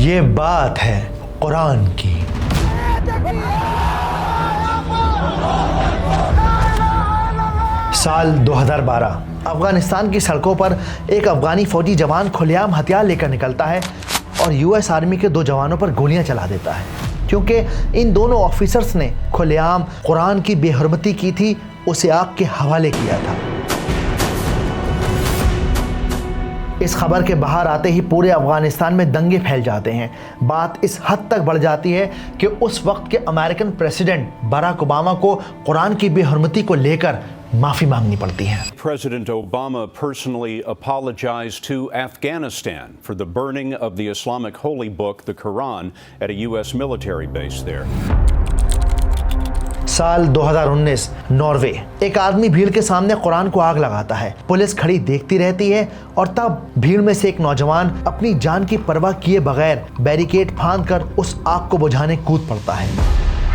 یہ بات ہے قرآن کی۔ سال 2012 افغانستان کی سڑکوں پر ایک افغانی فوجی جوان کھلے عام ہتھیار لے کر نکلتا ہے اور یو ایس آرمی کے 2 جوانوں پر گولیاں چلا دیتا ہے، کیونکہ ان دونوں آفیسرز نے کھلے عام قرآن کی بے حرمتی کی تھی، اسے آگ کے حوالے کیا تھا۔ اس خبر کے باہر آتے ہی پورے افغانستان میں دنگے پھیل جاتے ہیں۔ بات اس حد تک بڑھ جاتی ہے کہ اس وقت کے امریکن پریزیڈنٹ باراک اوباما کو قرآن کی بے حرمتی کو لے کر معافی مانگنی پڑتی ہے۔ President Obama personally apologized to Afghanistan for the burning of the Islamic holy book, the Quran, at a US military base there. سال 2019 ناروے، ایک آدمی بھیڑ کے سامنے قرآن کو آگ لگاتا ہے، پولیس کھڑی دیکھتی رہتی ہے اور تب بھیڑ میں سے ایک نوجوان اپنی جان کی پرواہ کیے بغیر بیریکیڈ پھاند کر اس آگ کو بجھانے کود پڑتا ہے۔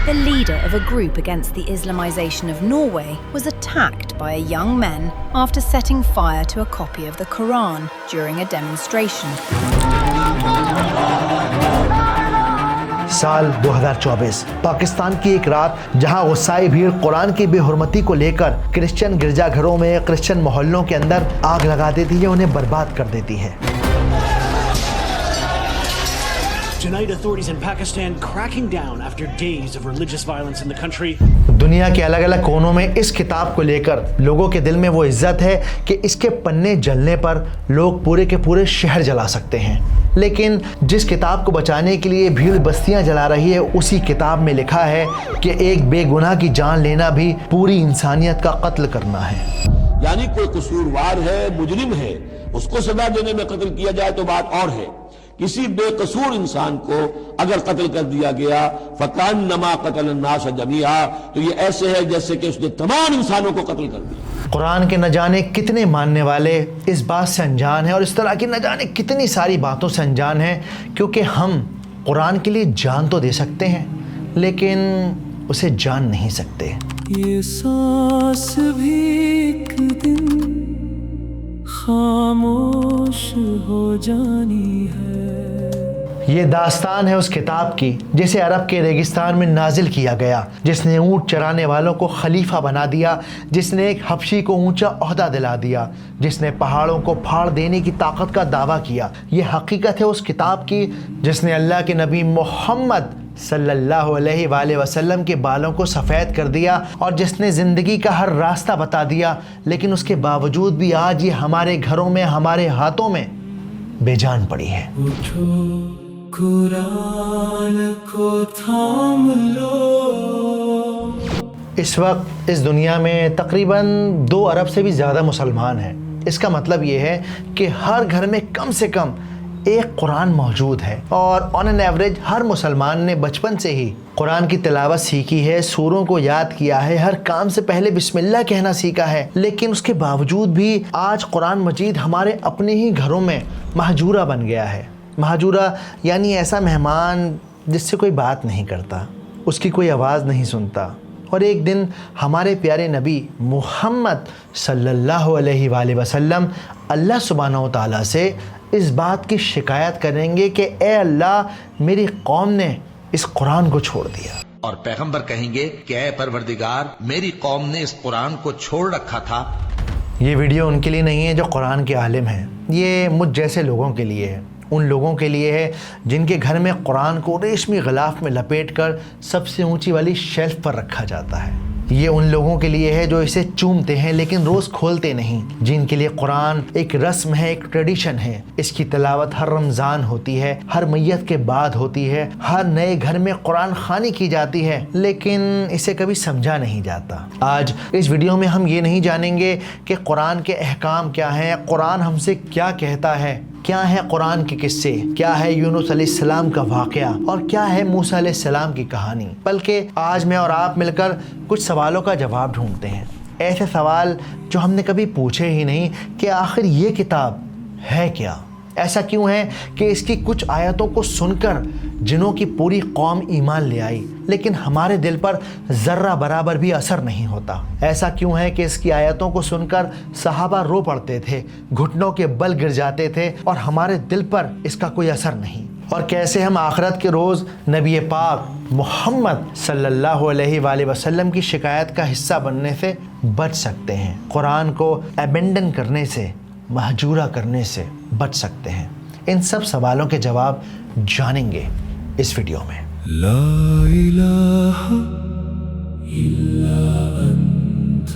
The leader of a group against the Islamization of Norway was attacked by a young man after setting fire to a copy of the Quran during a demonstration. سال 2024 پاکستان کی ایک رات جہاں غصائی بھیڑ قرآن کی بے حرمتی کو لے کر کرسچن گرجا گھروں میں، کرسچن محلوں کے اندر آگ لگا دیتی ہے، انہیں برباد کر دیتی ہے۔ Tonight, authorities in Pakistan cracking down after days of religious violence in the country. دنیا کے الگ الگ کونوں میں اس کتاب کو لے کر لوگوں کے دل میں وہ عزت ہے کہ اس کے پنے جلنے پر لوگ پورے کے پورے شہر جلا سکتے ہیں، لیکن جس کتاب کو بچانے کے لیے بھیڑ بستیاں جلا رہی ہے، اسی کتاب میں لکھا ہے کہ ایک بے گناہ کی جان لینا بھی پوری انسانیت کا قتل کرنا ہے۔ یعنی کوئی قصوروار ہے، مجرم ہے، اس کو سزا دینے میں قتل کیا جائے تو بات اور ہے، کسی بے قصور انسان کو اگر قتل کر دیا گیا فَكَأَنَّمَا قَتَلَ النَّاسَ جَمِيعًا، تو یہ ایسے ہے جیسے کہ اس نے تمام انسانوں کو قتل کر دیا۔ قرآن کے نہ جانے کتنے ماننے والے اس بات سے انجان ہیں اور اس طرح کی نہ جانے کتنی ساری باتوں سے انجان ہیں، کیونکہ ہم قرآن کے لیے جان تو دے سکتے ہیں لیکن اسے جان نہیں سکتے۔ یہ سانس بھی ایک دن خاموش ہو جانی ہے۔ یہ داستان ہے اس کتاب کی جسے عرب کے ریگستان میں نازل کیا گیا، جس نے اونٹ چرانے والوں کو خلیفہ بنا دیا، جس نے ایک حبشی کو اونچا عہدہ دلا دیا، جس نے پہاڑوں کو پھاڑ دینے کی طاقت کا دعویٰ کیا۔ یہ حقیقت ہے اس کتاب کی جس نے اللہ کے نبی محمد صلی اللہ علیہ وآلہ وسلم کے بالوں کو سفید کر دیا اور جس نے زندگی کا ہر راستہ بتا دیا، لیکن اس کے باوجود بھی آج یہ ہمارے گھروں میں، ہمارے ہاتھوں میں بے جان پڑی ہے۔ اٹھو قرآن کو تھام لو۔ اس وقت اس دنیا میں تقریباً 2 ارب سے بھی زیادہ مسلمان ہیں۔ اس کا مطلب یہ ہے کہ ہر گھر میں کم سے کم ایک قرآن موجود ہے، اور آن این ایوریج ہر مسلمان نے بچپن سے ہی قرآن کی تلاوت سیکھی ہے، سوروں کو یاد کیا ہے، ہر کام سے پہلے بسم اللہ کہنا سیکھا ہے، لیکن اس کے باوجود بھی آج قرآن مجید ہمارے اپنے ہی گھروں میں مہجورہ بن گیا ہے۔ مہجورہ یعنی ایسا مہمان جس سے کوئی بات نہیں کرتا، اس کی کوئی آواز نہیں سنتا، اور ایک دن ہمارے پیارے نبی محمد صلی اللہ علیہ وآلہ وسلم اللہ سبحانہ و تعالیٰ سے اس بات کی شکایت کریں گے کہ اے اللہ، میری قوم نے اس قرآن کو چھوڑ دیا، اور پیغمبر کہیں گے کہ اے پروردگار، میری قوم نے اس قرآن کو چھوڑ رکھا تھا۔ یہ ویڈیو ان کے لیے نہیں ہے جو قرآن کے عالم ہیں، یہ مجھ جیسے لوگوں کے لیے ہے، ان لوگوں کے لیے ہے جن کے گھر میں قرآن کو ریشمی غلاف میں لپیٹ کر سب سے اونچی والی شیلف پر رکھا جاتا ہے۔ یہ ان لوگوں کے لیے ہے جو اسے چومتے ہیں لیکن روز کھولتے نہیں، جن کے لیے قرآن ایک رسم ہے، ایک ٹریڈیشن ہے۔ اس کی تلاوت ہر رمضان ہوتی ہے، ہر میت کے بعد ہوتی ہے، ہر نئے گھر میں قرآن خوانی کی جاتی ہے، لیکن اسے کبھی سمجھا نہیں جاتا۔ آج اس ویڈیو میں ہم یہ نہیں جانیں گے کہ قرآن کے احکام کیا ہیں، قرآن ہم سے کیا کہتا ہے، کیا ہے قرآن کے قصے، کیا ہے یونس علیہ السلام کا واقعہ، اور کیا ہے موسیٰ علیہ السلام کی کہانی، بلکہ آج میں اور آپ مل کر کچھ سوالوں کا جواب ڈھونڈتے ہیں، ایسے سوال جو ہم نے کبھی پوچھے ہی نہیں کہ آخر یہ کتاب ہے کیا، ایسا کیوں ہے کہ اس کی کچھ آیتوں کو سن کر جنوں کی پوری قوم ایمان لے آئی لیکن ہمارے دل پر ذرہ برابر بھی اثر نہیں ہوتا، ایسا کیوں ہے کہ اس کی آیتوں کو سن کر صحابہ رو پڑتے تھے، گھٹنوں کے بل گر جاتے تھے اور ہمارے دل پر اس کا کوئی اثر نہیں، اور کیسے ہم آخرت کے روز نبی پاک محمد صلی اللہ علیہ وآلہ وسلم کی شکایت کا حصہ بننے سے بچ سکتے ہیں، قرآن کو ایبنڈن کرنے سے، مہجورہ کرنے سے بچ سکتے ہیں۔ ان سب سوالوں کے جواب جانیں گے اس ویڈیو میں۔ لا الہ الا انت۔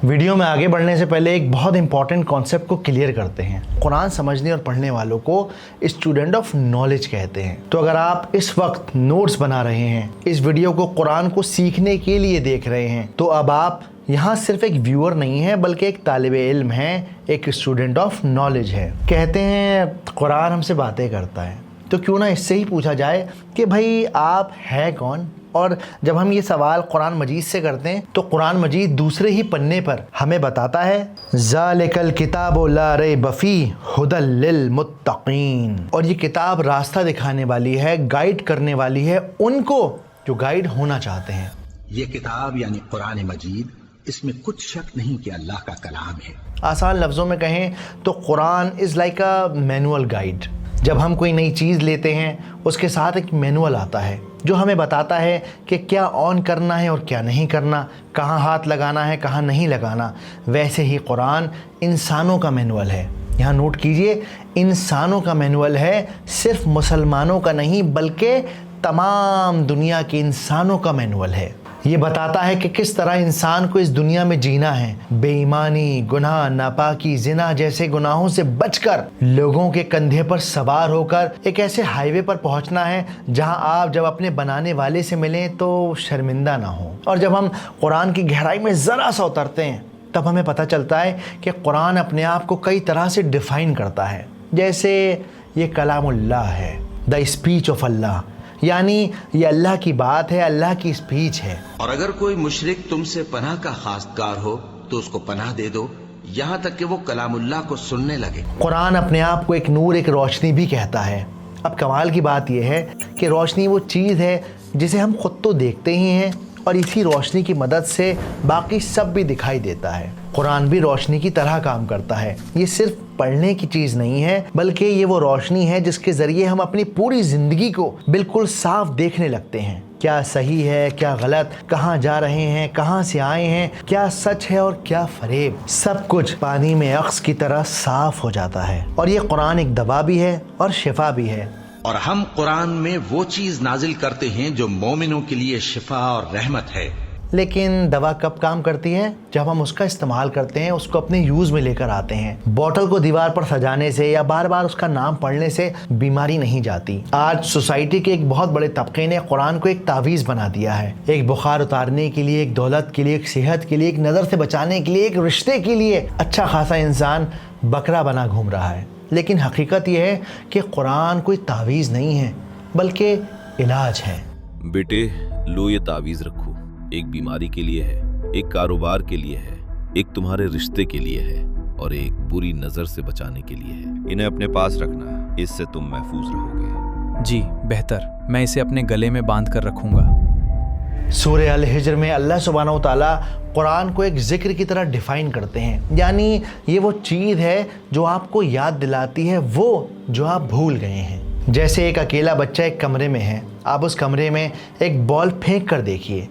ویڈیو میں آگے بڑھنے سے پہلے ایک بہت امپورٹنٹ کانسیپٹ کو کلیئر کرتے ہیں۔ قرآن سمجھنے اور پڑھنے والوں کو اسٹوڈنٹ آف نالج کہتے ہیں۔ تو اگر آپ اس وقت نوٹس بنا رہے ہیں، اس ویڈیو کو قرآن کو سیکھنے کے لیے دیکھ رہے ہیں، تو اب آپ یہاں صرف ایک ویور نہیں ہیں بلکہ ایک طالب علم ہیں، ایک اسٹوڈنٹ آف نالج ہے۔ کہتے ہیں قرآن ہم سے باتیں کرتا ہے، تو کیوں نہ اس سے ہی پوچھا جائے کہ بھائی آپ ہے کون؟ اور جب ہم یہ سوال قرآن مجید سے کرتے ہیں تو قرآن مجید دوسرے ہی پنے پر ہمیں بتاتا ہے ذالک الکتاب لا ریب فیہ ھدی للمتقین، اور یہ کتاب راستہ دکھانے والی ہے، گائیڈ کرنے والی ہے ان کو جو گائیڈ ہونا چاہتے ہیں۔ یہ کتاب یعنی قرآن مجید، اس میں کچھ شک نہیں کہ اللہ کا کلام ہے۔ آسان لفظوں میں کہیں تو Quran is like a manual guide. جب ہم کوئی نئی چیز لیتے ہیں اس کے ساتھ ایک مینول آتا ہے جو ہمیں بتاتا ہے کہ کیا آن کرنا ہے اور کیا نہیں کرنا، کہاں ہاتھ لگانا ہے کہاں نہیں لگانا۔ ویسے ہی قرآن انسانوں کا مینول ہے۔ یہاں نوٹ کیجئے، انسانوں کا مینول ہے، صرف مسلمانوں کا نہیں بلکہ تمام دنیا کے انسانوں کا مینول ہے۔ یہ بتاتا ہے کہ کس طرح انسان کو اس دنیا میں جینا ہے، بے ایمانی، گناہ، ناپاکی، زنا جیسے گناہوں سے بچ کر لوگوں کے کندھے پر سوار ہو کر ایک ایسے ہائی وے پر پہنچنا ہے جہاں آپ جب اپنے بنانے والے سے ملیں تو شرمندہ نہ ہوں۔ اور جب ہم قرآن کی گہرائی میں ذرا سا اترتے ہیں تب ہمیں پتہ چلتا ہے کہ قرآن اپنے آپ کو کئی طرح سے ڈیفائن کرتا ہے، جیسے یہ کلام اللہ ہے، دا اسپیچ آف اللہ، یعنی یہ اللہ کی بات ہے، اللہ کی اسپیچ ہے۔ اور اگر کوئی مشرک تم سے پناہ کا خواستگار ہو تو اس کو پناہ دے دو یہاں تک کہ وہ کلام اللہ کو سننے لگے۔ قرآن اپنے آپ کو ایک نور، ایک روشنی بھی کہتا ہے۔ اب کمال کی بات یہ ہے کہ روشنی وہ چیز ہے جسے ہم خود تو دیکھتے ہی ہیں اور اسی روشنی کی مدد سے باقی سب بھی دکھائی دیتا ہے۔ قرآن بھی روشنی کی طرح کام کرتا ہے۔ یہ صرف پڑھنے کی چیز نہیں ہے بلکہ یہ وہ روشنی ہے جس کے ذریعے ہم اپنی پوری زندگی کو بالکل صاف دیکھنے لگتے ہیں، کیا صحیح ہے کیا غلط، کہاں جا رہے ہیں، کہاں سے آئے ہیں، کیا سچ ہے اور کیا فریب، سب کچھ پانی میں عکس کی طرح صاف ہو جاتا ہے۔ اور یہ قرآن ایک دوا بھی ہے اور شفا بھی ہے۔ اور ہم قرآن میں وہ چیز نازل کرتے ہیں جو مومنوں کے لیے شفا اور رحمت ہے۔ لیکن دوا کب کام کرتی ہے؟ جب ہم اس کا استعمال کرتے ہیں، اس کو اپنے یوز میں لے کر آتے ہیں۔ بوٹل کو دیوار پر سجانے سے یا بار بار اس کا نام پڑھنے سے بیماری نہیں جاتی۔ آج سوسائٹی کے ایک بہت بڑے طبقے نے قرآن کو ایک تعویذ بنا دیا ہے، ایک بخار اتارنے کے لیے، ایک دولت کے لیے، ایک صحت کے لیے، ایک نظر سے بچانے کے لیے، ایک رشتے کے لیے اچھا خاصا انسان بکرا بنا گھوم رہا ہے۔ لیکن حقیقت یہ ہے کہ قرآن کوئی تعویذ نہیں ہے بلکہ علاج ہے۔ بیٹے لو یہ تعویذ رکھو، ایک بیماری کے لیے ہے، ایک کاروبار کے لیے ہے، ایک تمہارے رشتے کے لیے ہے اور ایک بری نظر سے بچانے کے لیے ہے۔ انہیں اپنے پاس رکھنا، اس سے تم محفوظ رہو گے۔ جی بہتر، میں اسے اپنے گلے میں باندھ کر رکھوں گا۔ سورہ الحجر میں اللہ سبحانہ و تعالیٰ قرآن کو ایک ذکر کی طرح ڈیفائن کرتے ہیں، یعنی یہ وہ چیز ہے جو آپ کو یاد دلاتی ہے وہ جو آپ بھول گئے ہیں۔ جیسے ایک اکیلا بچہ ایک کمرے میں ہے، آپ اس کمرے میں ایک بال پھینک کر دیکھیے،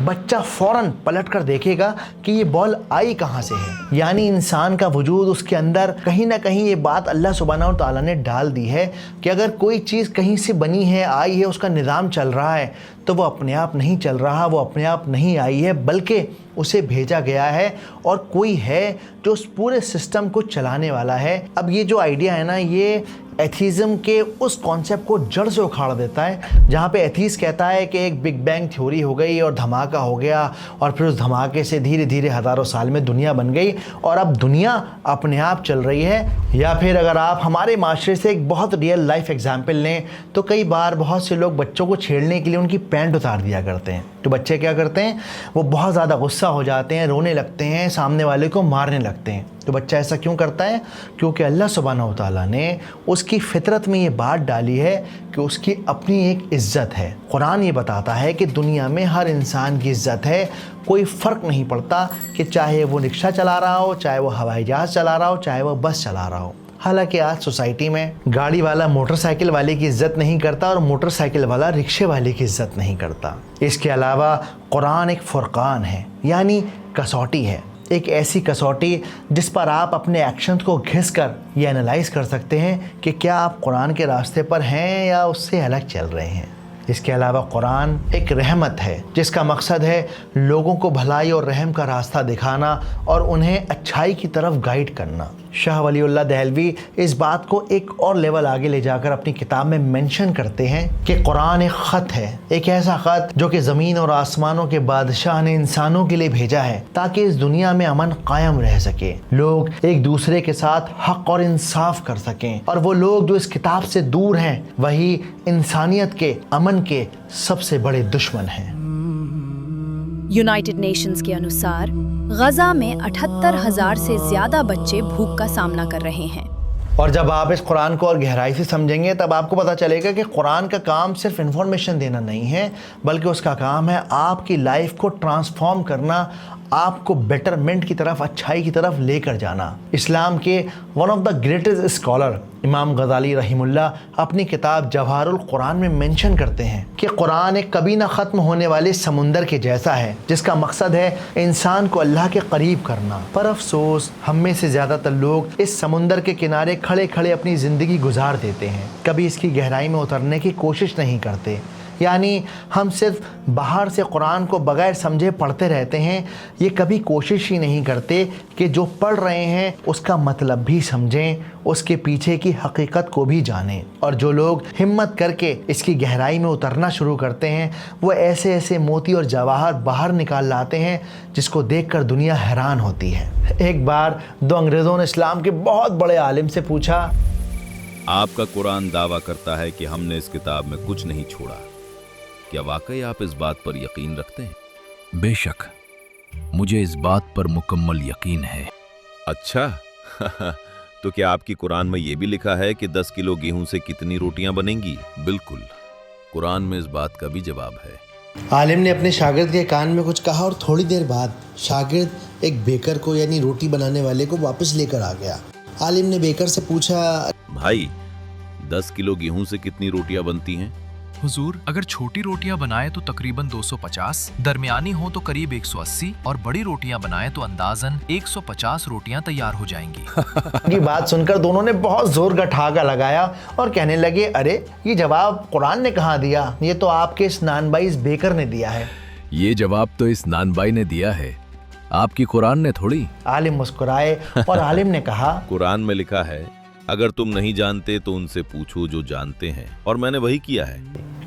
بچہ فوراً پلٹ کر دیکھے گا کہ یہ بال آئی کہاں سے ہے۔ یعنی انسان کا وجود، اس کے اندر کہیں نہ کہیں یہ بات اللہ سبحانہ و تعالیٰ نے ڈال دی ہے کہ اگر کوئی چیز کہیں سے بنی ہے، آئی ہے، اس کا نظام چل رہا ہے تو وہ اپنے آپ نہیں چل رہا، وہ اپنے آپ نہیں آئی ہے بلکہ اسے بھیجا گیا ہے اور کوئی ہے جو اس پورے سسٹم کو چلانے والا ہے۔ اب یہ جو آئیڈیا ہے نا، یہ ایتھیزم کے اس کانسیپٹ کو جڑ سے اکھاڑ دیتا ہے، جہاں پہ ایتھیز کہتا ہے کہ ایک بگ بینگ تھیوری ہو گئی اور دھماکہ ہو گیا اور پھر اس دھماکے سے دھیرے دھیرے ہزاروں سال میں دنیا بن گئی اور اب دنیا اپنے آپ چل رہی ہے۔ یا پھر اگر آپ ہمارے معاشرے سے ایک بہت ریئل لائف ایگزامپل لیں تو کئی بار بہت سے لوگ بچوں کو چھیڑنے کے لیے ان کی پینٹ اتار دیا کرتے ہیں، تو بچے کیا کرتے ہیں، وہ بہت زیادہ غصہ ہو جاتے ہیں، رونے لگتے ہیں، سامنے والے کو مارنے لگتے ہیں۔ تو بچہ ایسا کیوں کرتا ہے؟ کیونکہ اللہ سبحانہ و تعالیٰ نے اس کی فطرت میں یہ بات ڈالی ہے کہ اس کی اپنی ایک عزت ہے۔ قرآن یہ بتاتا ہے کہ دنیا میں ہر انسان کی عزت ہے، کوئی فرق نہیں پڑتا کہ چاہے وہ رکشہ چلا رہا ہو، چاہے وہ ہوائی جہاز چلا رہا ہو، چاہے وہ بس چلا رہا ہو، حالانکہ آج سوسائٹی میں گاڑی والا موٹر سائیکل والے کی عزت نہیں کرتا اور موٹر سائیکل والا رکشے والے کی عزت نہیں کرتا۔ اس کے علاوہ قرآن ایک فرقان ہے، یعنی کسوٹی ہے، ایک ایسی کسوٹی جس پر آپ اپنے ایکشنز کو گھس کر یہ انالائز کر سکتے ہیں کہ کیا آپ قرآن کے راستے پر ہیں یا اس سے الگ چل رہے ہیں۔ اس کے علاوہ قرآن ایک رحمت ہے جس کا مقصد ہے لوگوں کو بھلائی اور رحم کا راستہ دکھانا اور انہیں اچھائی کی طرف گائیڈ کرنا۔ شاہ ولی اللہ دہلوی اس بات کو ایک اور لیول آگے لے جا کر اپنی کتاب میں مینشن کرتے ہیں کہ قرآن ایک خط ہے، ایک ایسا خط جو کہ زمین اور آسمانوں کے بادشاہ نے انسانوں کے لیے بھیجا ہے تاکہ اس دنیا میں امن قائم رہ سکے، لوگ ایک دوسرے کے ساتھ حق اور انصاف کر سکیں، اور وہ لوگ جو اس کتاب سے دور ہیں وہی انسانیت کے امن کے سب سے بڑے دشمن ہیں۔ یونائٹڈ نیشنز کے انوسار غزہ میں 78,000 سے زیادہ بچے بھوک کا سامنا کر رہے ہیں۔ اور جب آپ اس قرآن کو اور گہرائی سے سمجھیں گے تب آپ کو پتہ چلے گا کہ قرآن کا کام صرف انفارمیشن دینا نہیں ہے، بلکہ اس کا کام ہے آپ کی لائف کو ٹرانسفارم کرنا، آپ کو بیٹرمنٹ کی طرف، اچھائی کی طرف لے کر جانا۔ اسلام کے one of the greatest scholar امام غزالی رحمہ اللہ اپنی کتاب جواہر القرآن میں مینشن کرتے ہیں کہ قرآن ایک کبھی نہ ختم ہونے والے سمندر کے جیسا ہے جس کا مقصد ہے انسان کو اللہ کے قریب کرنا۔ پر افسوس ہم میں سے زیادہ تر لوگ اس سمندر کے کنارے کھڑے کھڑے اپنی زندگی گزار دیتے ہیں، کبھی اس کی گہرائی میں اترنے کی کوشش نہیں کرتے، یعنی ہم صرف باہر سے قرآن کو بغیر سمجھے پڑھتے رہتے ہیں، یہ کبھی کوشش ہی نہیں کرتے کہ جو پڑھ رہے ہیں اس کا مطلب بھی سمجھیں، اس کے پیچھے کی حقیقت کو بھی جانیں۔ اور جو لوگ ہمت کر کے اس کی گہرائی میں اترنا شروع کرتے ہیں وہ ایسے ایسے موتی اور جواہر باہر نکال لاتے ہیں جس کو دیکھ کر دنیا حیران ہوتی ہے۔ ایک بار دو انگریزوں نے اسلام کے بہت بڑے عالم سے پوچھا، آپ کا قرآن دعویٰ کرتا ہے کہ ہم نے اس کتاب میں کچھ نہیں چھوڑا، کیا واقعی آپ اس بات پر یقین رکھتے ہیں؟ بے شک، مجھے اس بات پر مکمل یقین ہے۔ اچھا تو کیا آپ کی قرآن میں یہ بھی لکھا ہے کہ 10 کلو گیہوں سے کتنی روٹیاں بنیں گی؟ بالکل، قرآن میں اس بات کا بھی جواب ہے۔ عالم نے اپنے شاگرد کے کان میں کچھ کہا اور تھوڑی دیر بعد شاگرد ایک بیکر کو یعنی روٹی بنانے والے کو واپس لے کر آ گیا۔ عالم نے بیکر سے پوچھا، بھائی 10 کلو گیہوں سے کتنی روٹیاں بنتی ہیں؟ حضور، اگر چھوٹی روٹیاں بنائیں تو تقریباً 250، درمیانی ہوں تو قریب 180 اور بڑی روٹیاں بنائیں تو اندازاً 150 روٹیاں تیار ہو جائیں گی۔ یہ بات سن کر دونوں نے بہت زور کا ٹھاکا لگایا اور کہنے لگے، ارے یہ جواب قرآن نے کہاں دیا، یہ تو آپ کے اس نان بائی اس بیکر نے دیا ہے۔ یہ جواب تو اس نان بائی نے دیا ہے، آپ کی قرآن نے تھوڑی۔ عالم مسکرائے اور عالم نے کہا، قرآن میں لکھا ہے اگر تم نہیں جانتے تو ان سے پوچھو جو جانتے ہیں، اور میں نے وہی کیا ہے۔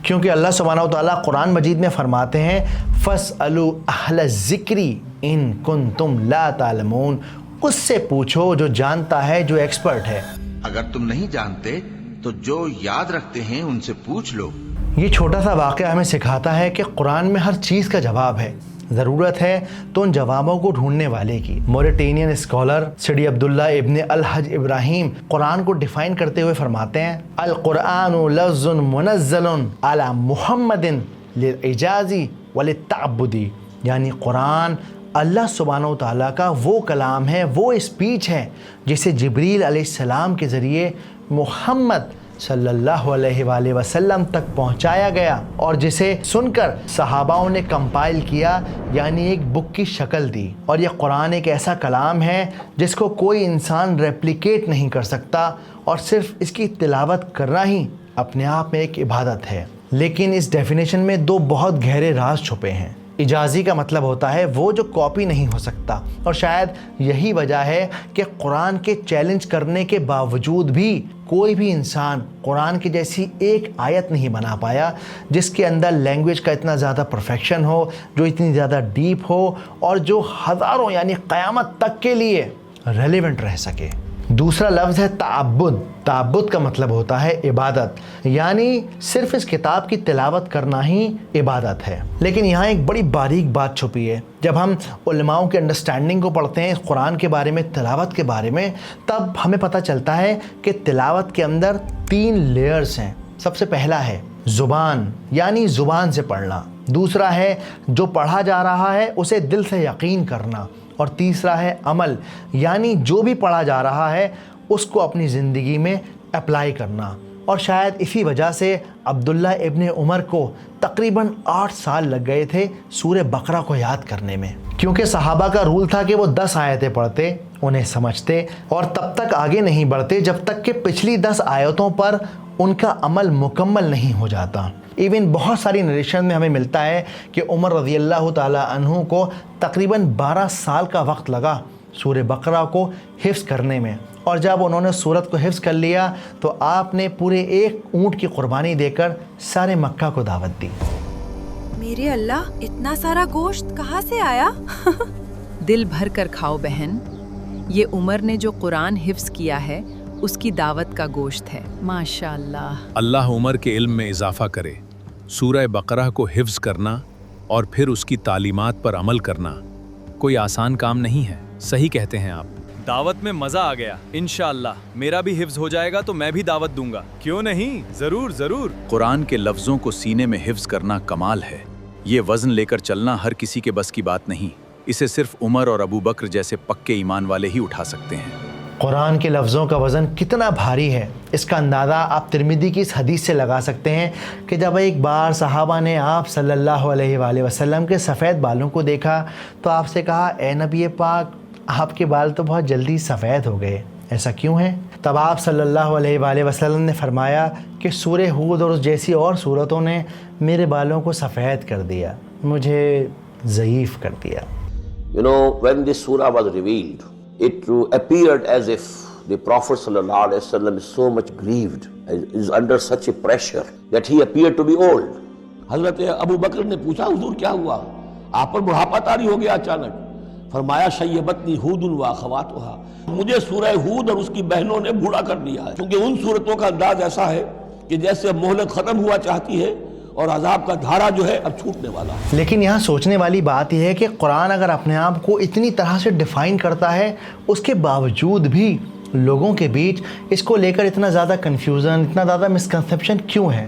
کیونکہ اللہ سبحانہ و تعالیٰ قرآن مجید میں فرماتے ہیں، فَاسْأَلُوا أَهْلَ الذِّكْرِ إِن كُنتُمْ لَا تَعْلَمُونَ، اس سے پوچھو جو جانتا ہے، جو ایکسپرٹ ہے۔ اگر تم نہیں جانتے تو جو یاد رکھتے ہیں ان سے پوچھ لو۔ یہ چھوٹا سا واقعہ ہمیں سکھاتا ہے کہ قرآن میں ہر چیز کا جواب ہے، ضرورت ہے تو ان جوابوں کو ڈھونڈنے والے کی۔ موریٹینین اسکالر سیڈی عبداللہ ابن الحج ابراہیم قرآن کو ڈیفائن کرتے ہوئے فرماتے ہیں، القرآن لفظ منزل علی محمد للإعجاز وللتعبد، یعنی قرآن اللہ سبحانہ و تعالیٰ کا وہ کلام ہے، وہ اسپیچ ہے جسے جبریل علیہ السلام کے ذریعے محمد صلی اللہ علیہ وآلہ وسلم تک پہنچایا گیا اور جسے سن کر صحاباؤں نے کمپائل کیا، یعنی ایک بک کی شکل دی۔ اور یہ قرآن ایک ایسا کلام ہے جس کو کوئی انسان ریپلیکیٹ نہیں کر سکتا، اور صرف اس کی تلاوت کرنا ہی اپنے آپ میں ایک عبادت ہے۔ لیکن اس ڈیفینیشن میں دو بہت گہرے راز چھپے ہیں۔ اجازی کا مطلب ہوتا ہے وہ جو کاپی نہیں ہو سکتا، اور شاید یہی وجہ ہے کہ قرآن کے چیلنج کرنے کے باوجود بھی کوئی بھی انسان قرآن کی جیسی ایک آیت نہیں بنا پایا جس کے اندر لینگویج کا اتنا زیادہ پرفیکشن ہو، جو اتنی زیادہ ڈیپ ہو، اور جو ہزاروں یعنی قیامت تک کے لیے ریلیونٹ رہ سکے۔ دوسرا لفظ ہے تعبد۔ تعبد کا مطلب ہوتا ہے عبادت، یعنی صرف اس کتاب کی تلاوت کرنا ہی عبادت ہے۔ لیکن یہاں ایک بڑی باریک بات چھپی ہے۔ جب ہم علماؤں کے انڈرسٹینڈنگ کو پڑھتے ہیں اس قرآن کے بارے میں، تلاوت کے بارے میں، تب ہمیں پتہ چلتا ہے کہ تلاوت کے اندر 3 لیئرز ہیں۔ سب سے پہلا ہے زبان، یعنی زبان سے پڑھنا۔ دوسرا ہے جو پڑھا جا رہا ہے اسے دل سے یقین کرنا، اور تیسرا ہے عمل، یعنی جو بھی پڑھا جا رہا ہے اس کو اپنی زندگی میں اپلائی کرنا. اور شاید اسی وجہ سے عبداللہ ابن عمر کو تقریباً 8 سال لگ گئے تھے سورہ بقرہ کو یاد کرنے میں، کیونکہ صحابہ کا رول تھا کہ وہ 10 آیتیں پڑھتے، انہیں سمجھتے اور تب تک آگے نہیں بڑھتے جب تک کہ پچھلی 10 آیتوں پر ان کا عمل مکمل نہیں ہو جاتا. ایون بہت ساری نریشن میں ہمیں ملتا ہے کہ عمر رضی اللہ تعالیٰ عنہ کو تقریباً 12 سال کا وقت لگا سورہ بقرہ کو حفظ کرنے میں، اور جب انہوں نے سورت کو حفظ کر لیا تو آپ نے پورے ایک اونٹ کی قربانی دے کر سارے مکہ کو دعوت دی. میرے اللہ، اتنا سارا گوشت کہاں سے آیا؟ دل بھر کر کھاؤ بہن، یہ عمر نے جو قرآن حفظ کیا ہے اس کی دعوت کا گوشت ہے. ماشاء اللہ. اللہ عمر کے علم میں اضافہ کرے. سورہ بقرہ کو حفظ کرنا اور پھر اس کی تعلیمات پر عمل کرنا کوئی آسان کام نہیں ہے. صحیح کہتے ہیں آپ. دعوت میں مزہ آ گیا. انشاءاللہ میرا بھی حفظ ہو جائے گا تو میں بھی دعوت دوں گا. کیوں نہیں، ضرور ضرور. قرآن کے لفظوں کو سینے میں حفظ کرنا کمال ہے. یہ وزن لے کر چلنا ہر کسی کے بس کی بات نہیں. اسے صرف عمر اور ابو بکر جیسے پکے ایمان والے ہی اٹھا سکتے ہیں. قرآن کے لفظوں کا وزن کتنا بھاری ہے اس کا اندازہ آپ ترمذی کی اس حدیث سے لگا سکتے ہیں کہ جب ایک بار صحابہ نے آپ صلی اللہ علیہ وآلہ وسلم کے سفید بالوں کو دیکھا تو آپ سے کہا، اے نبی پاک، آپ کے بال تو بہت جلدی سفید ہو گئے، ایسا کیوں ہے؟ تب آپ صلی اللہ علیہ وآلہ وسلم نے فرمایا کہ سورہ ہود اور جیسی اور صورتوں نے میرے بالوں کو سفید کر دیا، مجھے ضعیف کر دیا. You know, when this surah was revealed, it appeared as if the Prophet sallallahu alaihi wasallam is so much grieved, is under such a pressure that he appeared to be old. حضرت ابو بکر نے پوچھا، حضور کیا ہوا؟ آپ پر بڑھاپا طاری ہو گیا اچانک. فرمایا، شیبتنی ہود و اخواتھا، مجھے سورہ ہود اور اس کی بہنوں نے بوڑھا کر دیا ہے. کیونکہ ان صورتوں کا انداز ایسا ہے کہ جیسے اب مہلت ختم ہوا چاہتی ہے اور عذاب کا دھارا جو ہے اب چھوٹنے والا. لیکن یہاں سوچنے والی بات یہ ہے کہ قرآن اگر اپنے آپ کو اتنی طرح سے ڈیفائن کرتا ہے، اس کے باوجود بھی لوگوں کے بیچ اس کو لے کر اتنا زیادہ کنفیوژن، اتنا زیادہ مسکنسیپشن کیوں ہے؟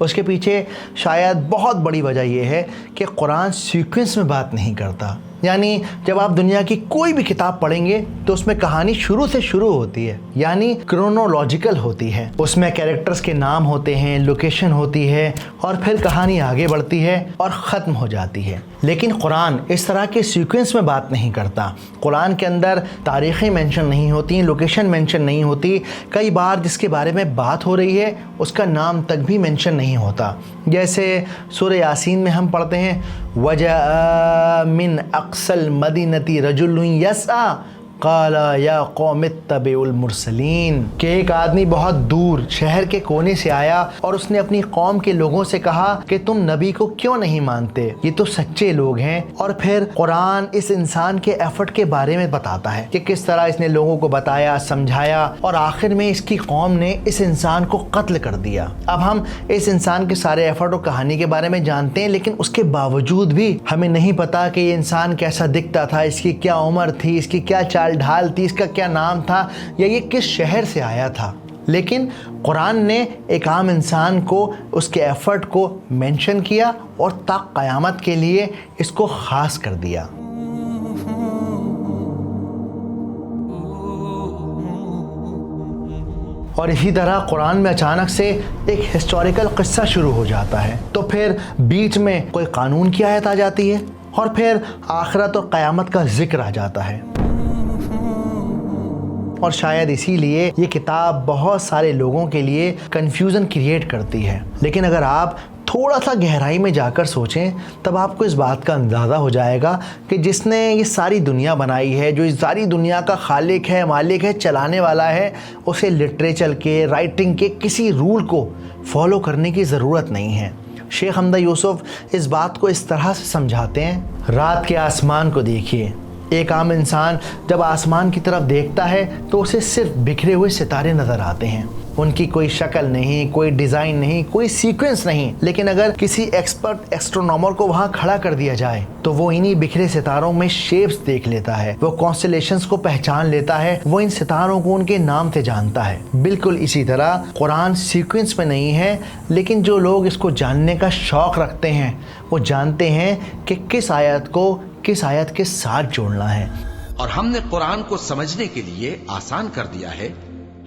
اس کے پیچھے شاید بہت بڑی وجہ یہ ہے کہ قرآن سیکوینس میں بات نہیں کرتا. یعنی جب آپ دنیا کی کوئی بھی کتاب پڑھیں گے تو اس میں کہانی شروع سے شروع ہوتی ہے، یعنی کرونولوجیکل ہوتی ہے. اس میں کیریکٹرز کے نام ہوتے ہیں، لوکیشن ہوتی ہے، اور پھر کہانی آگے بڑھتی ہے اور ختم ہو جاتی ہے. لیکن قرآن اس طرح کے سیکوینس میں بات نہیں کرتا. قرآن کے اندر تاریخیں مینشن نہیں ہوتی، لوکیشن مینشن نہیں ہوتی. کئی بار جس کے بارے میں بات ہو رہی ہے اس کا نام تک بھی مینشن نہیں ہوتا. جیسے سورہ یاسین میں ہم پڑھتے ہیں، وَجَاءَ مِنْ أَقْصَى الْمَدِينَةِ رَجُلٌ يَسْعَى قَالَ يَا قَوْمِ اتَّبِعُوا الْمُرْسَلِينَ، کہ ایک آدمی بہت دور شہر کے کونے سے آیا اور اس نے اپنی قوم کے لوگوں سے کہا کہ تم نبی کو کیوں نہیں مانتے، یہ تو سچے لوگ ہیں. اور پھر قرآن اس انسان کے ایفرٹ کے بارے میں بتاتا ہے کہ کس طرح اس نے لوگوں کو بتایا، سمجھایا، اور آخر میں اس کی قوم نے اس انسان کو قتل کر دیا. اب ہم اس انسان کے سارے ایفرٹ اور کہانی کے بارے میں جانتے ہیں، لیکن اس کے باوجود بھی ہمیں نہیں پتا کہ یہ انسان کیسا دکھتا تھا، اس کی کیا عمر تھی، اس کی کیا چال ڈھال تھی، اس کا کیا نام تھا، یا یہ کس شہر سے آیا تھا. لیکن قرآن نے ایک عام انسان کو، اس کے ایفرٹ کو مینشن کیا اور تا قیامت کے لیے اس کو خاص کر دیا. اور اسی طرح قرآن میں اچانک سے ایک ہسٹوریکل قصہ شروع ہو جاتا ہے، تو پھر بیچ میں کوئی قانون کی آیت آ جاتی ہے، اور پھر آخرت اور قیامت کا ذکر آ جاتا ہے. اور شاید اسی لیے یہ کتاب بہت سارے لوگوں کے لیے کنفیوژن کریٹ کرتی ہے. لیکن اگر آپ تھوڑا سا گہرائی میں جا کر سوچیں تب آپ کو اس بات کا اندازہ ہو جائے گا کہ جس نے یہ ساری دنیا بنائی ہے، جو اس ساری دنیا کا خالق ہے، مالک ہے، چلانے والا ہے، اسے لٹریچر کے، رائٹنگ کے کسی رول کو فالو کرنے کی ضرورت نہیں ہے. شیخ حمدہ یوسف اس بات کو اس طرح سے سمجھاتے ہیں، رات کے آسمان کو دیکھیے. ایک عام انسان جب آسمان کی طرف دیکھتا ہے تو اسے صرف بکھرے ہوئے ستارے نظر آتے ہیں، ان کی کوئی شکل نہیں، کوئی ڈیزائن نہیں، کوئی سیکوینس نہیں. لیکن اگر کسی ایکسپرٹ ایسٹرونامر کو وہاں کھڑا کر دیا جائے تو وہ انہی بکھرے ستاروں میں شیپس دیکھ لیتا ہے، وہ کانسٹیلیشنز کو پہچان لیتا ہے، وہ ان ستاروں کو ان کے نام سے جانتا ہے. بالکل اسی طرح قرآن سیکوینس میں نہیں ہے، لیکن جو لوگ اس کو جاننے کا شوق رکھتے ہیں وہ جانتے ہیں کہ کس آیت کو کس آیت کے ساتھ جوڑنا ہے. اور ہم نے قرآن کو سمجھنے کے لیے آسان کر دیا ہے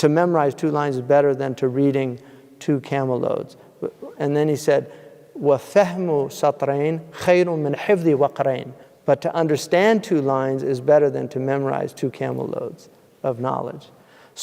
To memorize 2 lines is better than to reading 2 camel loads. And then he said, wa fahmu satrain khayrun min hifzi wa qarain. But to understand 2 lines is better than to memorize 2 camel loads of knowledge.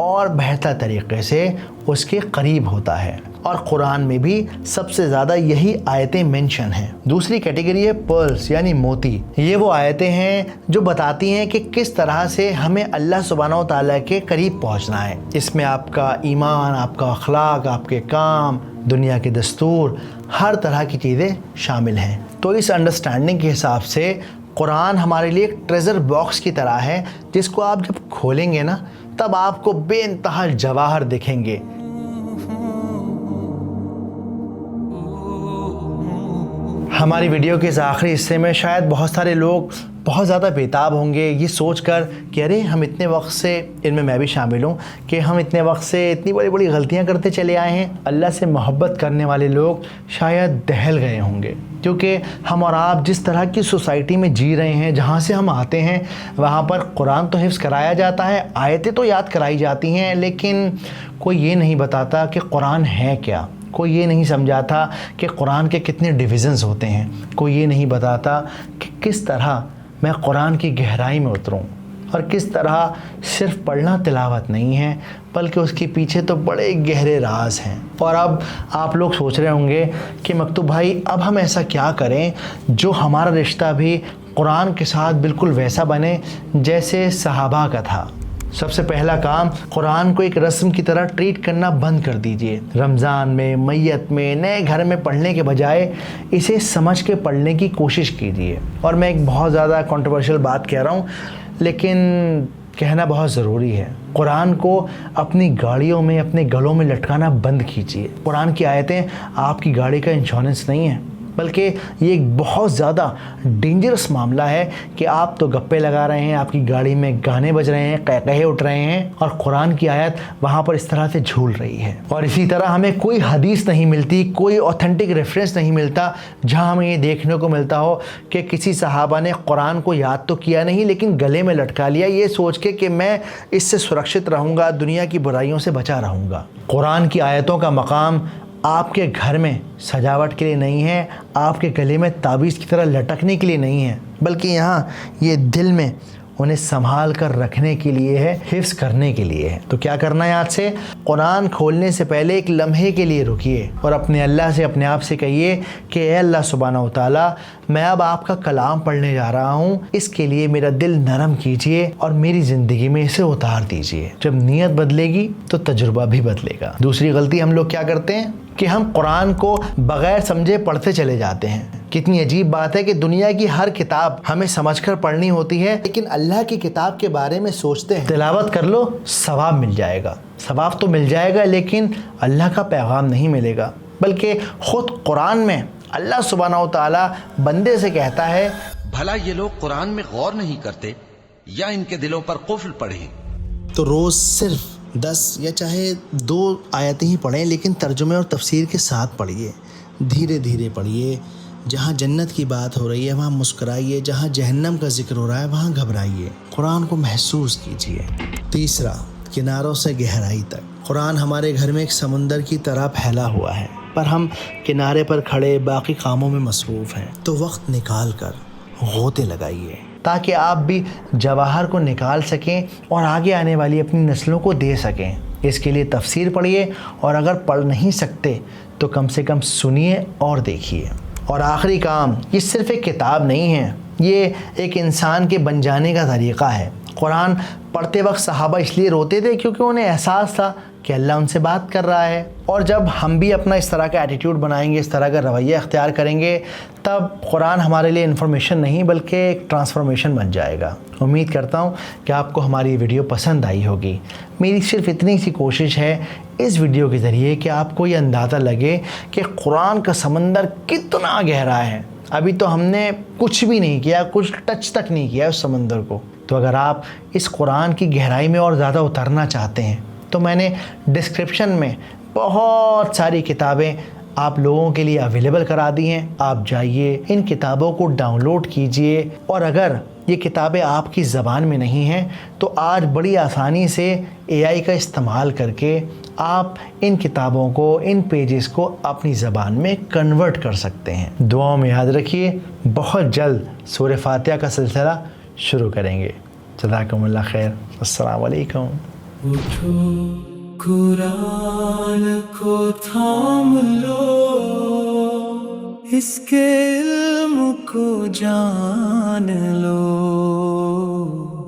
اور بہتر طریقے سے اس کے قریب ہوتا ہے، اور قرآن میں بھی سب سے زیادہ یہی آیتیں مینشن ہیں۔ دوسری کیٹیگری ہے پرلز یعنی موتی۔ یہ وہ آیتیں ہیں جو بتاتی ہیں کہ کس طرح سے ہمیں اللہ سبحانہ و تعالیٰ کے قریب پہنچنا ہے۔ اس میں آپ کا ایمان، آپ کا اخلاق، آپ کے کام، دنیا کے دستور، ہر طرح کی چیزیں شامل ہیں۔ تو اس انڈرسٹینڈنگ کے حساب سے قرآن ہمارے لیے ایک ٹریزر باکس کی طرح ہے، جس کو آپ جب کھولیں گے نا تب آپ کو بے انتہا جواہر دکھیں گے۔ ہماری ویڈیو کے اس آخری حصے میں شاید بہت سارے لوگ بہت زیادہ بےتاب ہوں گے یہ سوچ کر کہ ارے ہم اتنے وقت سے، ان میں بھی شامل ہوں، کہ ہم اتنے وقت سے اتنی بڑی بڑی غلطیاں کرتے چلے آئے ہیں۔ اللہ سے محبت کرنے والے لوگ شاید دہل گئے ہوں گے، کیونکہ ہم اور آپ جس طرح کی سوسائٹی میں جی رہے ہیں، جہاں سے ہم آتے ہیں، وہاں پر قرآن تو حفظ کرایا جاتا ہے، آیتیں تو یاد کرائی جاتی ہیں، لیکن کوئی یہ نہیں بتاتا کہ قرآن ہے کیا۔ کوئی یہ نہیں سمجھاتا کہ قرآن کے کتنے ڈویژنز ہوتے ہیں۔ کوئی یہ نہیں بتاتا کہ کس طرح میں قرآن کی گہرائی میں اتروں، اور کس طرح صرف پڑھنا تلاوت نہیں ہے بلکہ اس کے پیچھے تو بڑے گہرے راز ہیں۔ اور اب آپ لوگ سوچ رہے ہوں گے کہ مکتوب بھائی اب ہم ایسا کیا کریں جو ہمارا رشتہ بھی قرآن کے ساتھ بالکل ویسا بنے جیسے صحابہ کا تھا۔ سب سے پہلا کام، قرآن کو ایک رسم کی طرح ٹریٹ کرنا بند کر دیجئے۔ رمضان میں، میت میں، نئے گھر میں پڑھنے کے بجائے اسے سمجھ کے پڑھنے کی کوشش کیجئے۔ اور میں ایک بہت زیادہ کنٹروورشل بات کہہ رہا ہوں، لیکن کہنا بہت ضروری ہے۔ قرآن کو اپنی گاڑیوں میں، اپنے گلوں میں لٹکانا بند کیجئے۔ قرآن کی آیتیں آپ کی گاڑی کا انشورنس نہیں ہے، بلکہ یہ ایک بہت زیادہ ڈینجرس معاملہ ہے کہ آپ تو گپے لگا رہے ہیں، آپ کی گاڑی میں گانے بج رہے ہیں، قہقہے اٹھ رہے ہیں، اور قرآن کی آیت وہاں پر اس طرح سے جھول رہی ہے۔ اور اسی طرح ہمیں کوئی حدیث نہیں ملتی، کوئی اوتھینٹک ریفرنس نہیں ملتا جہاں ہمیں یہ دیکھنے کو ملتا ہو کہ کسی صحابہ نے قرآن کو یاد تو کیا نہیں لیکن گلے میں لٹکا لیا، یہ سوچ کے کہ میں اس سے سرکشت رہوں گا، دنیا کی برائیوں سے بچا رہوں گا۔ قرآن کی آیتوں کا مقام آپ کے گھر میں سجاوٹ کے لیے نہیں ہے، آپ کے گلے میں تعویذ کی طرح لٹکنے کے لیے نہیں ہے، بلکہ یہاں یہ دل میں انہیں سنبھال کر رکھنے کے لیے ہے، حفظ کرنے کے لیے ہے۔ تو کیا کرنا ہے؟ آج سے قرآن کھولنے سے پہلے ایک لمحے کے لیے رکیے اور اپنے اللہ سے، اپنے آپ سے کہیے کہ اے اللہ سبحانہ و تعالیٰ، میں اب آپ کا کلام پڑھنے جا رہا ہوں، اس کے لیے میرا دل نرم کیجئے اور میری زندگی میں اسے اتار دیجئے۔ جب نیت بدلے گی تو تجربہ بھی بدلے گا۔ دوسری غلطی ہم لوگ کیا کرتے ہیں کہ ہم قرآن کو بغیر سمجھے پڑھتے چلے جاتے ہیں۔ کتنی عجیب بات ہے کہ دنیا کی ہر کتاب ہمیں سمجھ کر پڑھنی ہوتی ہے، لیکن اللہ کی کتاب کے بارے میں سوچتے ہیں تلاوت کر لو ثواب مل جائے گا۔ ثواب تو مل جائے گا لیکن اللہ کا پیغام نہیں ملے گا، بلکہ خود قرآن میں اللہ سبحانہ و تعالیٰ بندے سے کہتا ہے، بھلا یہ لوگ قرآن میں غور نہیں کرتے یا ان کے دلوں پر قفل پڑے؟ تو روز صرف 10 یا چاہے 2 آیتیں ہی پڑھیں، لیکن ترجمے اور تفسیر کے ساتھ پڑھیے، دھیرے دھیرے پڑھیے۔ جہاں جنت کی بات ہو رہی ہے وہاں مسکرائیے، جہاں جہنم کا ذکر ہو رہا ہے وہاں گھبرائیے۔ قرآن کو محسوس کیجیے۔ تیسرا، کناروں سے گہرائی تک۔ قرآن ہمارے گھر میں ایک سمندر کی طرح پھیلا ہوا ہے، پر ہم کنارے پر کھڑے باقی کاموں میں مصروف ہیں۔ تو وقت نکال کر غوطے لگائیے تاکہ آپ بھی جواہر کو نکال سکیں اور آگے آنے والی اپنی نسلوں کو دے سکیں۔ اس کے لیے تفسیر پڑھیے، اور اگر پڑھ نہیں سکتے تو کم سے کم سنیے اور دیکھیے۔ اور آخری کام، یہ صرف ایک کتاب نہیں ہے، یہ ایک انسان کے بن جانے کا طریقہ ہے۔ قرآن پڑھتے وقت صحابہ اس لیے روتے تھے کیونکہ انہیں احساس تھا کہ اللہ ان سے بات کر رہا ہے، اور جب ہم بھی اپنا اس طرح کا ایٹیٹیوڈ بنائیں گے، اس طرح کا رویہ اختیار کریں گے، تب قرآن ہمارے لیے انفارمیشن نہیں بلکہ ایک ٹرانسفارمیشن بن جائے گا۔ امید کرتا ہوں کہ آپ کو ہماری ویڈیو پسند آئی ہوگی۔ میری صرف اتنی سی کوشش ہے اس ویڈیو کے ذریعے کہ آپ کو یہ اندازہ لگے کہ قرآن کا سمندر کتنا گہرا ہے۔ ابھی تو ہم نے کچھ بھی نہیں کیا، کچھ ٹچ تک نہیں کیا اس سمندر کو۔ تو اگر آپ اس قرآن کی گہرائی میں اور زیادہ اترنا چاہتے ہیں تو میں نے ڈسکرپشن میں بہت ساری کتابیں آپ لوگوں کے لیے اویلیبل کرا دی ہیں، آپ جائیے ان کتابوں کو ڈاؤن لوڈ کیجئے، اور اگر یہ کتابیں آپ کی زبان میں نہیں ہیں تو آج بڑی آسانی سے AI کا استعمال کر کے آپ ان کتابوں کو، ان پیجز کو اپنی زبان میں کنورٹ کر سکتے ہیں۔ دعاؤں میں یاد رکھیے، بہت جلد سورہ فاتحہ کا سلسلہ شروع کریں گے۔ جزاکم اللہ خیر، السلام علیکم۔ اٹھو قرآن کو تھام لو اس کے علم کو جان لو